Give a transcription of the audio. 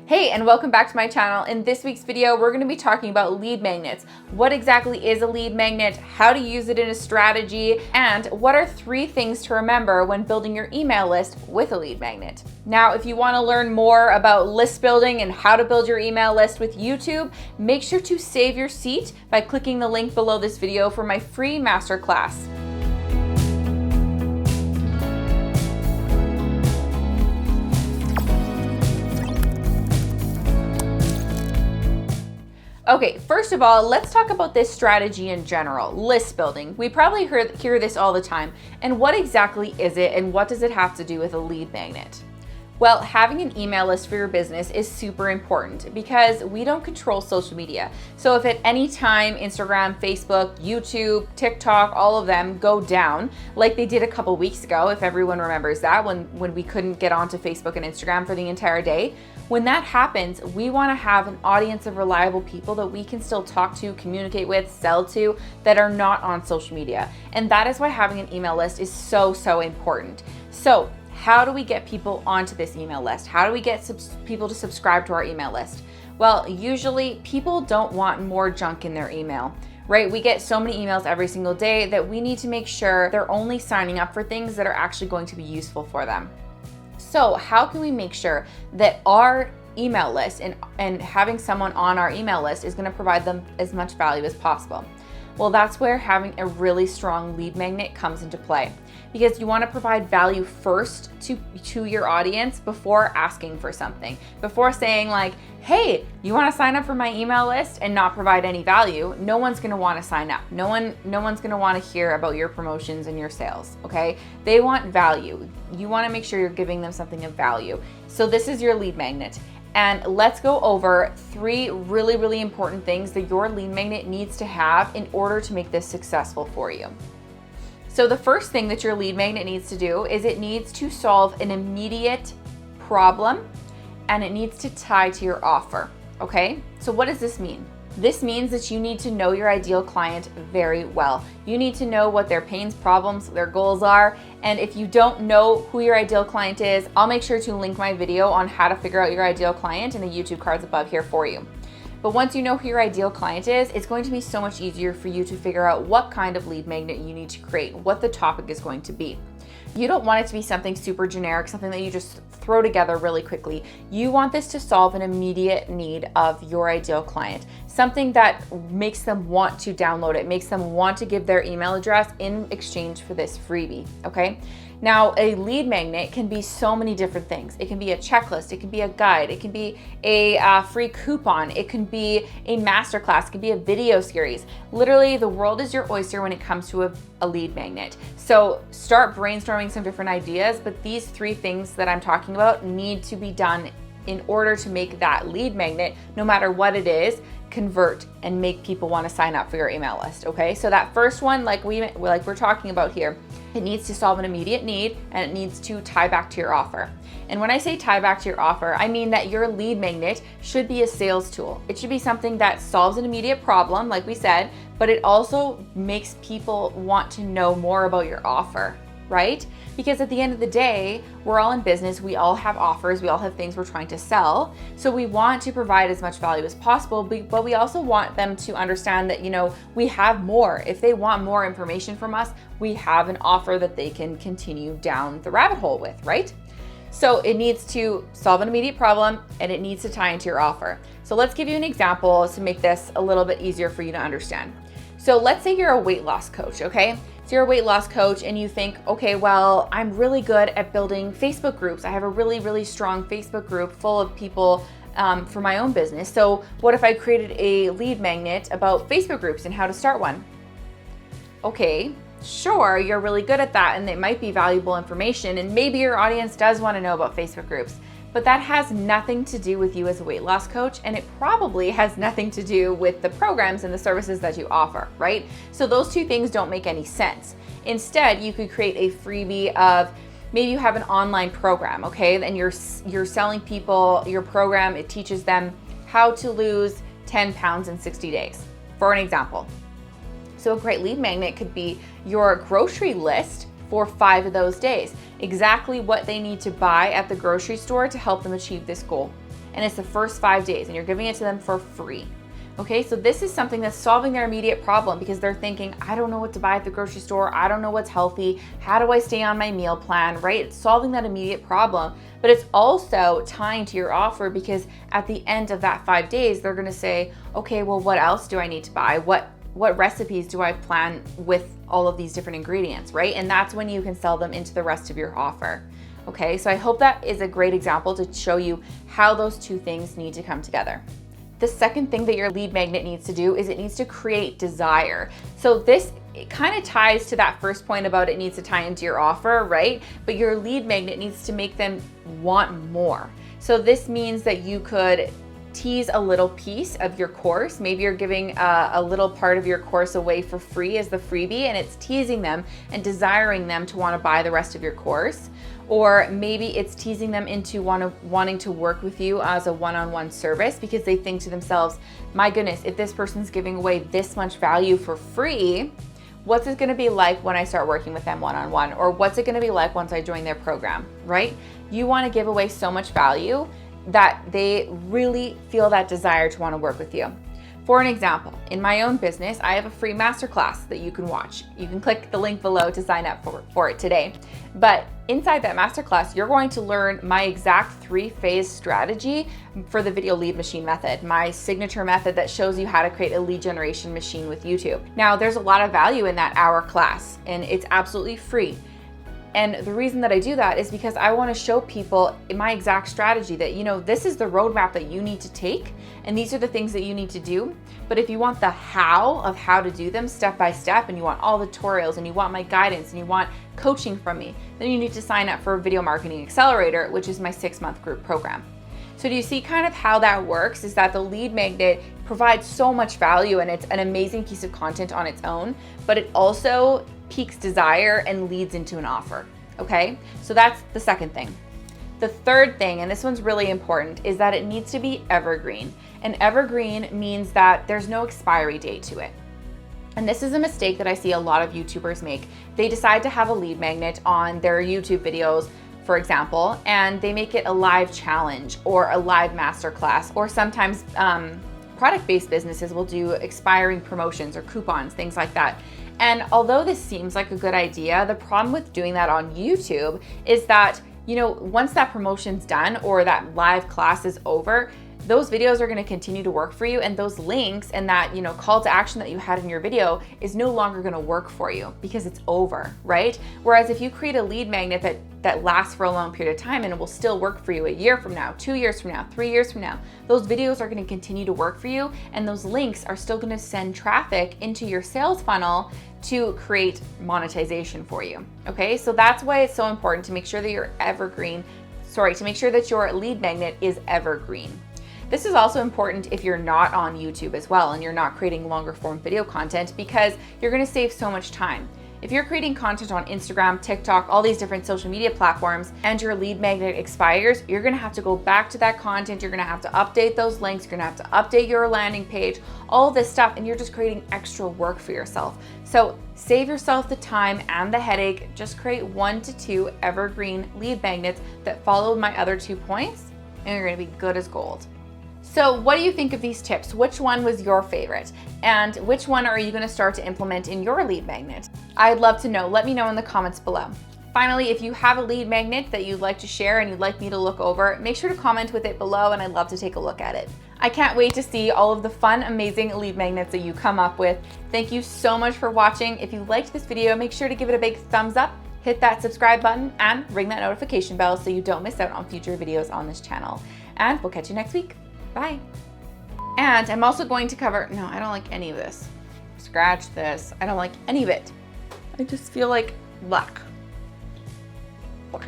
Hey, and welcome back to my channel. In this week's video, we're going to be talking about lead magnets. What exactly is a lead magnet, how to use it in a strategy, and what are 3 things to remember when building your email list with a lead magnet. Now, if you want to learn more about list building and how to build your email list with YouTube, make sure to save your seat by clicking the link below this video for my free masterclass. Okay, first of all, let's talk about this strategy in general, list building. We probably hear this all the time. And what exactly is it, and what does it have to do with a lead magnet? Well, having an email list for your business is super important because we don't control social media. So if at any time Instagram, Facebook, YouTube, TikTok, all of them go down, like they did a couple weeks ago, if everyone remembers that, when we couldn't get onto Facebook and Instagram for the entire day, when that happens, we want to have an audience of reliable people that we can still talk to, communicate with, sell to, that are not on social media. And that is why having an email list is so important. So how do we get people onto this email list? How do we get people to subscribe to our email list? Well, usually people don't want more junk in their email, right? We get so many emails every single day that we need to make sure they're only signing up for things that are actually going to be useful for them. So how can we make sure that our email list and having someone on our email list is going to provide them as much value as possible? Well, that's where having a really strong lead magnet comes into play, because you want to provide value first to your audience before asking for something. Before saying like, hey, you want to sign up for my email list and not provide any value, no one's going to want to sign up. No one's going to want to hear about your promotions and your sales, okay? They want value. You want to make sure you're giving them something of value. So this is your lead magnet. And let's go over 3 really important things that your lead magnet needs to have in order to make this successful for you. So the first thing that your lead magnet needs to do is it needs to solve an immediate problem, and it needs to tie to your offer, okay? So what does this mean? This means that you need to know your ideal client very well. You need to know what their pains, problems, their goals are. And if you don't know who your ideal client is, I'll make sure to link my video on how to figure out your ideal client in the YouTube cards above here for you. But once you know who your ideal client is, it's going to be so much easier for you to figure out what kind of lead magnet you need to create, what the topic is going to be. You don't want it to be something super generic, something that you just throw together really quickly. You want this to solve an immediate need of your ideal client, something that makes them want to download it, makes them want to give their email address in exchange for this freebie, okay? Now, a lead magnet can be so many different things. It can be a checklist, it can be a guide, it can be a free coupon, it can be a masterclass, it can be a video series. Literally, the world is your oyster when it comes to a lead magnet. So start brainstorming some different ideas, but these 3 things that I'm talking about need to be done in order to make that lead magnet, no matter what it is, convert and make people want to sign up for your email list, okay? So that first one, like we're talking about here, it needs to solve an immediate need, and it needs to tie back to your offer. And when I say tie back to your offer, I mean that your lead magnet should be a sales tool. It should be something that solves an immediate problem, like we said, but it also makes people want to know more about your offer, right? Because at the end of the day, we're all in business, we all have offers, we all have things we're trying to sell. So we want to provide as much value as possible, but we also want them to understand that, we have more. If they want more information from us, we have an offer that they can continue down the rabbit hole with, right? So it needs to solve an immediate problem, and it needs to tie into your offer. So let's give you an example to make this a little bit easier for you to understand. So let's say you're a weight loss coach, okay? So you're a weight loss coach and you think, okay, well, I'm really good at building Facebook groups. I have a really strong Facebook group full of people for my own business. So what if I created a lead magnet about Facebook groups and how to start one? Okay, sure, you're really good at that, and it might be valuable information, and maybe your audience does want to know about Facebook groups. But that has nothing to do with you as a weight loss coach, and it probably has nothing to do with the programs and the services that you offer, right? So those 2 things don't make any sense. Instead, you could create a freebie of, maybe you have an online program, okay? Then you're selling people your program. It teaches them how to lose 10 pounds in 60 days, for an example. So a great lead magnet could be your grocery list for 5 of those days, exactly what they need to buy at the grocery store to help them achieve this goal. and it's the first 5 days and you're giving it to them for free. Okay, so this is something that's solving their immediate problem because they're thinking, I don't know what to buy at the grocery store. I don't know what's healthy. How do I stay on my meal plan, right? It's solving that immediate problem, but it's also tying to your offer because at the end of that 5 days, they're gonna say, okay, well, what else do I need to buy? What recipes do I plan with all of these different ingredients, right? And that's when you can sell them into the rest of your offer. Okay, so I hope that is a great example to show you how those two things need to come together. The second thing that your lead magnet needs to do is it needs to create desire. So this kind of ties to that first point about it needs to tie into your offer, right? But your lead magnet needs to make them want more. So this means that you could tease a little piece of your course. Maybe you're giving a little part of your course away for free as the freebie, and it's teasing them and desiring them to want to buy the rest of your course. Or maybe it's teasing them into wanting to work with you as a one-on-one service because they think to themselves, my goodness, if this person's giving away this much value for free, what's it gonna be like when I start working with them one-on-one? Or what's it gonna be like once I join their program, right? You wanna give away so much value that they really feel that desire to wanna work with you. For an example, in my own business, I have a free masterclass that you can watch. You can click the link below to sign up for it today. But inside that masterclass, you're going to learn my exact 3-phase strategy for the video lead machine method, my signature method that shows you how to create a lead generation machine with YouTube. Now, there's a lot of value in that hour class, and it's absolutely free. And the reason that I do that is because I want to show people in my exact strategy that, this is the roadmap that you need to take, and these are the things that you need to do. But if you want the how of how to do them step by step, and you want all the tutorials, and you want my guidance, and you want coaching from me, then you need to sign up for Video Marketing Accelerator, which is my 6-month group program. So do you see kind of how that works? Is that the lead magnet provides so much value, and it's an amazing piece of content on its own, but it also piques desire and leads into an offer, okay? So that's the second thing. The third thing, and this one's really important, is that it needs to be evergreen. And evergreen means that there's no expiry date to it. And this is a mistake that I see a lot of YouTubers make. They decide to have a lead magnet on their YouTube videos, for example, and they make it a live challenge or a live masterclass, or sometimes product-based businesses will do expiring promotions or coupons, things like that. And although this seems like a good idea, the problem with doing that on YouTube is that, once that promotion's done or that live class is over, those videos are going to continue to work for you, and those links and that, call to action that you had in your video is no longer going to work for you because it's over, right? Whereas if you create a lead magnet that lasts for a long period of time and it will still work for you a year from now, 2 years from now, 3 years from now, those videos are going to continue to work for you, and those links are still going to send traffic into your sales funnel to create monetization for you. Okay, so that's why it's so important to make sure that your lead magnet is evergreen. This is also important if you're not on YouTube as well and you're not creating longer form video content, because you're gonna save so much time. If you're creating content on Instagram, TikTok, all these different social media platforms, and your lead magnet expires, you're gonna have to go back to that content, you're gonna have to update those links, you're gonna have to update your landing page, all this stuff, and you're just creating extra work for yourself. So save yourself the time and the headache, just create 1 to 2 evergreen lead magnets that follow my other 2 points, and you're gonna be good as gold. So what do you think of these tips? Which one was your favorite? And which one are you gonna start to implement in your lead magnet? I'd love to know. Let me know in the comments below. Finally, if you have a lead magnet that you'd like to share and you'd like me to look over, make sure to comment with it below, and I'd love to take a look at it. I can't wait to see all of the fun, amazing lead magnets that you come up with. Thank you so much for watching. If you liked this video, make sure to give it a big thumbs up, hit that subscribe button, and ring that notification bell so you don't miss out on future videos on this channel. And we'll catch you next week. Bye. And I'm also going to cover, no, I don't like any of this. Scratch this. I don't like any of it. I just feel like black. Black.